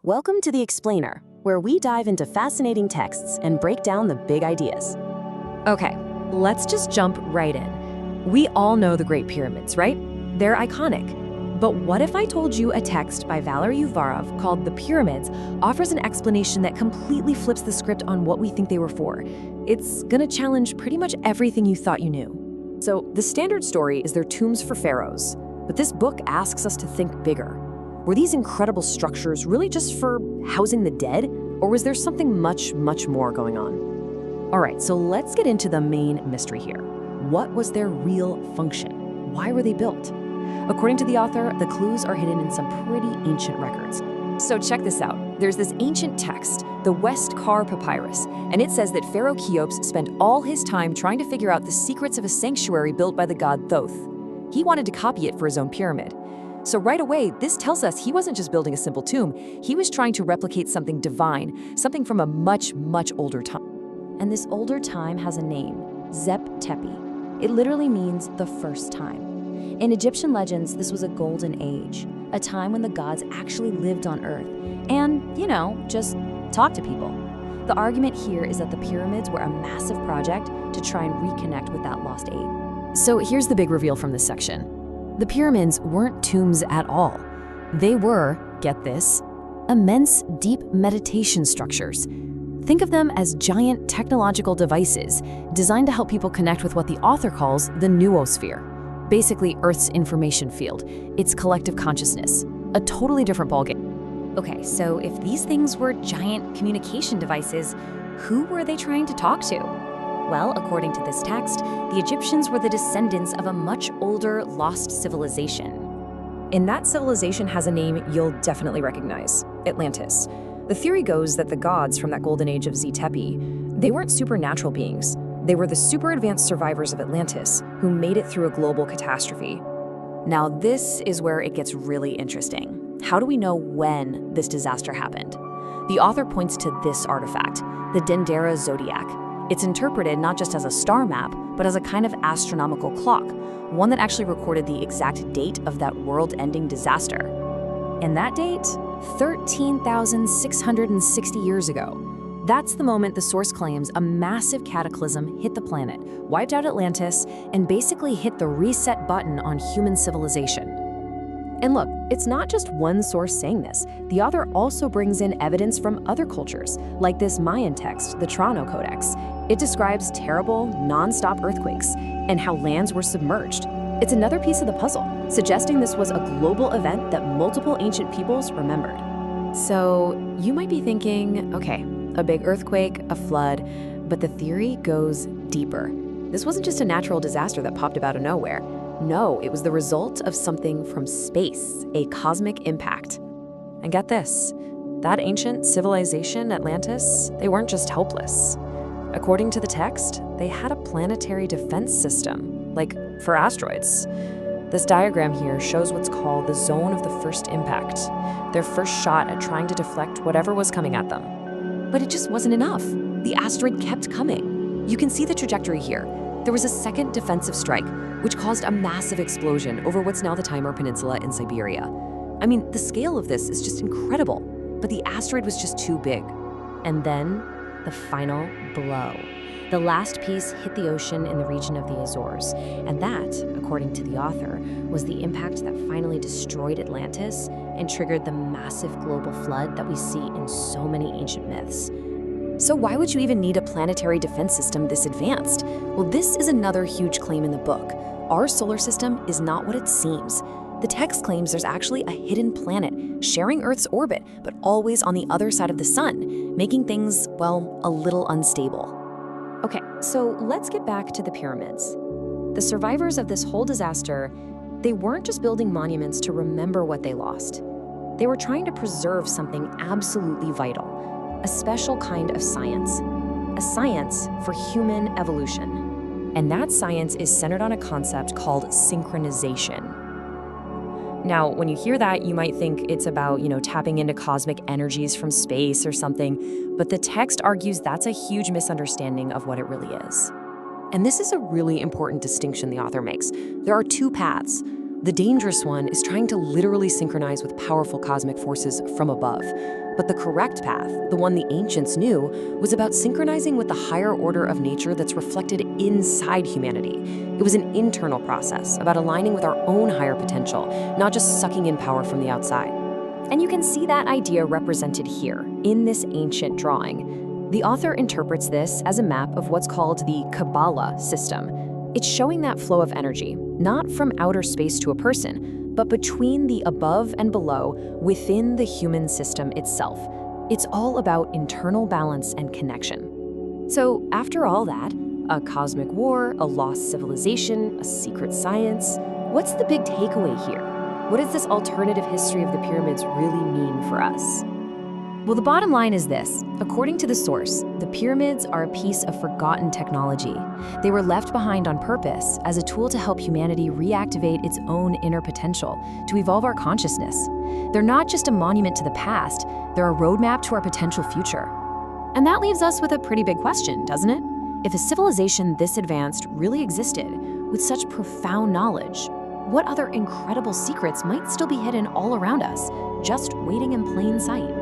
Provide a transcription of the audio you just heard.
Welcome to The Explainer, where we dive into fascinating texts and break down the big ideas. Okay, let's just jump right in. We all know the Great Pyramids, right? They're iconic. But what if I told you a text by Valery Uvarov called The Pyramids offers an explanation that completely flips the script on what we think they were for? It's gonna challenge pretty much everything you thought you knew. So, the standard story is they're tombs for pharaohs, but this book asks us to think bigger. Were these incredible structures really just for housing the dead, or was there something much, much more going on? All right, so let's get into the main mystery here. What was their real function? Why were they built? According to the author, the clues are hidden in some pretty ancient records. So check this out. There's this ancient text, the West Kar Papyrus, and it says that Pharaoh Cheops spent all his time trying to figure out the secrets of a sanctuary built by the god Thoth. He wanted to copy it for his own pyramid. So right away, this tells us he wasn't just building a simple tomb, he was trying to replicate something divine, something from a much, much older time. And this older time has a name, Zep Tepi. It literally means the first time. In Egyptian legends, this was a golden age, a time when the gods actually lived on Earth and, just talked to people. The argument here is that the pyramids were a massive project to try and reconnect with that lost age. So here's the big reveal from this section. The pyramids weren't tombs at all. They were, get this, immense deep meditation structures. Think of them as giant technological devices designed to help people connect with what the author calls the noosphere, basically Earth's information field, its collective consciousness, a totally different ballgame. Okay, so if these things were giant communication devices, who were they trying to talk to? Well, according to this text, the Egyptians were the descendants of a much older, lost civilization. And that civilization has a name you'll definitely recognize, Atlantis. The theory goes that the gods from that golden age of Tepi, they weren't supernatural beings. They were the super advanced survivors of Atlantis who made it through a global catastrophe. Now, this is where it gets really interesting. How do we know when this disaster happened? The author points to this artifact, the Dendera Zodiac. It's interpreted not just as a star map, but as a kind of astronomical clock, one that actually recorded the exact date of that world-ending disaster. And that date? 13,660 years ago. That's the moment the source claims a massive cataclysm hit the planet, wiped out Atlantis, and basically hit the reset button on human civilization. And look, it's not just one source saying this. The author also brings in evidence from other cultures, like this Mayan text, the Toronto Codex. It describes terrible, non-stop earthquakes and how lands were submerged. It's another piece of the puzzle, suggesting this was a global event that multiple ancient peoples remembered. So you might be thinking, okay, a big earthquake, a flood, but the theory goes deeper. This wasn't just a natural disaster that popped up out of nowhere. No, it was the result of something from space, a cosmic impact. And get this, that ancient civilization, Atlantis, they weren't just helpless. According to the text, they had a planetary defense system, like for asteroids. This diagram here shows what's called the zone of the first impact, their first shot at trying to deflect whatever was coming at them. But it just wasn't enough. The asteroid kept coming. You can see the trajectory here. There was a second defensive strike, which caused a massive explosion over what's now the Timor Peninsula in Siberia. I mean, the scale of this is just incredible, but the asteroid was just too big. And then, the final blow. The last piece hit the ocean in the region of the Azores, and that, according to the author, was the impact that finally destroyed Atlantis and triggered the massive global flood that we see in so many ancient myths. So why would you even need a planetary defense system this advanced? Well, this is another huge claim in the book. Our solar system is not what it seems. The text claims there's actually a hidden planet sharing Earth's orbit, but always on the other side of the sun, making things, well, a little unstable. Okay, so let's get back to the pyramids. The survivors of this whole disaster, they weren't just building monuments to remember what they lost. They were trying to preserve something absolutely vital. A special kind of science, a science for human evolution. And that science is centered on a concept called synchronization. Now, when you hear that, you might think it's about, tapping into cosmic energies from space or something, but the text argues that's a huge misunderstanding of what it really is. And this is a really important distinction the author makes. There are two paths. The dangerous one is trying to literally synchronize with powerful cosmic forces from above. But the correct path, the one the ancients knew, was about synchronizing with the higher order of nature that's reflected inside humanity. It was an internal process about aligning with our own higher potential, not just sucking in power from the outside. And you can see that idea represented here, in this ancient drawing. The author interprets this as a map of what's called the Kabbalah system. It's showing that flow of energy, not from outer space to a person, but between the above and below within the human system itself. It's all about internal balance and connection. So after all that, a cosmic war, a lost civilization, a secret science, what's the big takeaway here? What does this alternative history of the pyramids really mean for us? Well, the bottom line is this. According to the source, the pyramids are a piece of forgotten technology. They were left behind on purpose as a tool to help humanity reactivate its own inner potential, to evolve our consciousness. They're not just a monument to the past, they're a roadmap to our potential future. And that leaves us with a pretty big question, doesn't it? If a civilization this advanced really existed, with such profound knowledge, what other incredible secrets might still be hidden all around us, just waiting in plain sight?